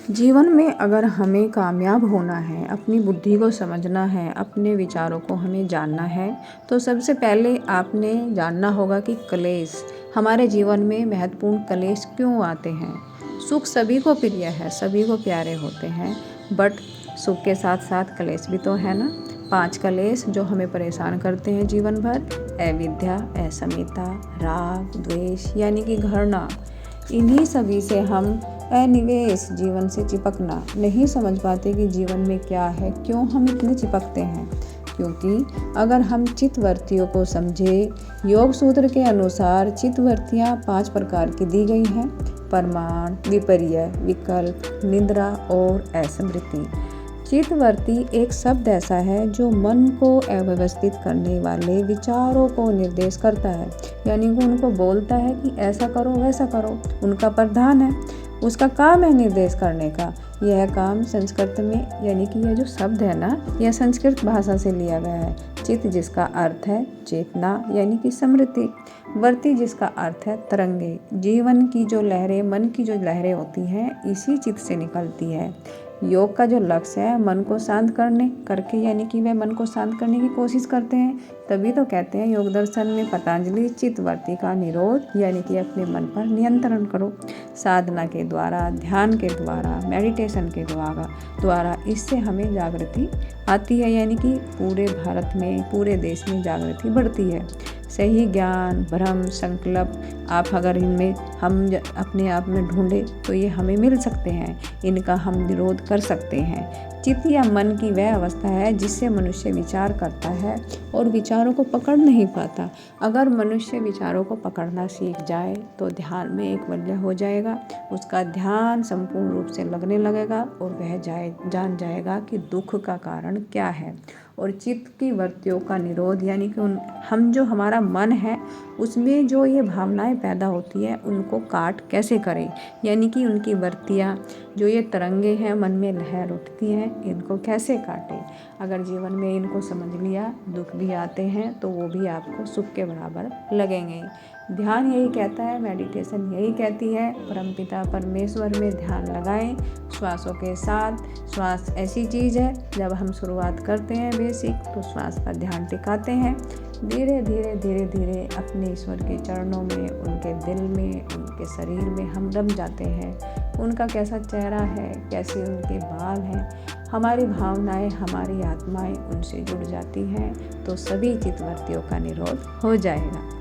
जीवन में अगर हमें कामयाब होना है, अपनी बुद्धि को समझना है, अपने विचारों को हमें जानना है, तो सबसे पहले आपने जानना होगा कि क्लेश हमारे जीवन में महत्वपूर्ण क्लेश क्यों आते हैं। सुख सभी को प्रिय है, सभी को प्यारे होते हैं, बट सुख के साथ साथ क्लेश भी तो है ना। 5 क्लेश जो हमें परेशान करते हैं जीवन भर: अविद्या, असमिता, राग, द्वेष यानी कि घृणा। इन्हीं सभी से हम अनिवेश, जीवन से चिपकना, नहीं समझ पाते कि जीवन में क्या है, क्यों हम इतने चिपकते हैं। क्योंकि अगर हम चित्तवृत्तियों को समझे, योग सूत्र के अनुसार चित्तवृत्तियाँ 5 प्रकार की दी गई हैं: प्रमाण, विपर्य, विकल्प, निद्रा और असमृति। चित्तवृत्ति एक शब्द ऐसा है जो मन को अव्यवस्थित करने वाले विचारों को निर्देश करता है, यानी कि उनको बोलता है कि ऐसा करो वैसा करो। उनका प्रधान है, उसका काम है निर्देश करने का। यह काम संस्कृत में, यानी कि यह जो शब्द है ना, यह संस्कृत भाषा से लिया गया है। चित्त जिसका अर्थ है चेतना यानी कि स्मृति, वृत्ति जिसका अर्थ है तरंगे। जीवन की जो लहरें, मन की जो लहरें होती हैं, इसी चित्त से निकलती है। योग का जो लक्ष्य है मन को शांत करके, यानी कि वह मन को शांत करने की कोशिश करते हैं। तभी तो कहते हैं योग दर्शन में पतंजलि, चित्तवृत्ति का निरोध, यानी कि अपने मन पर नियंत्रण करो। साधना के द्वारा, ध्यान के द्वारा, मेडिटेशन के द्वारा इससे हमें जागृति आती है, यानी कि पूरे भारत में, पूरे देश में जागृति बढ़ती है। सही ज्ञान, भ्रम, संकल्प आप अगर इनमें हम अपने आप में ढूंढे तो ये हमें मिल सकते हैं। इनका हम निरोध कर सकते हैं। चित्त या मन की वह अवस्था है जिससे मनुष्य विचार करता है और विचारों को पकड़ नहीं पाता। अगर मनुष्य विचारों को पकड़ना सीख जाए तो ध्यान में एक वल्य हो जाएगा। उसका ध्यान संपूर्ण रूप से लगने लगेगा और वह जान जाएगा कि दुख का कारण क्या है। और चित्त की वृत्तियों का निरोध, यानी कि हम जो हमारा मन है उसमें जो ये भावनाएं पैदा होती है उनको काट कैसे करें, यानी कि उनकी वृत्तियाँ जो ये तरंगे हैं, मन में लहर उठती हैं, इनको कैसे काटें। अगर जीवन में इनको समझ लिया, दुख भी आते हैं तो वो भी आपको सुख के बराबर लगेंगे। ध्यान यही कहता है, मेडिटेशन यही कहती है, परमपिता परमेश्वर में ध्यान लगाएं श्वासों के साथ। श्वास ऐसी चीज़ है, जब हम शुरुआत करते हैं बेसिक तो श्वास पर ध्यान टिकाते हैं। धीरे धीरे अपने ईश्वर के चरणों में, उनके दिल में, उनके शरीर में हम रम जाते हैं। उनका कैसा चेहरा है, कैसे उनके बाल हैं, हमारी भावनाएं, हमारी आत्माएं उनसे जुड़ जाती हैं तो सभी चित्तवृत्तियों का निरोध हो जाएगा।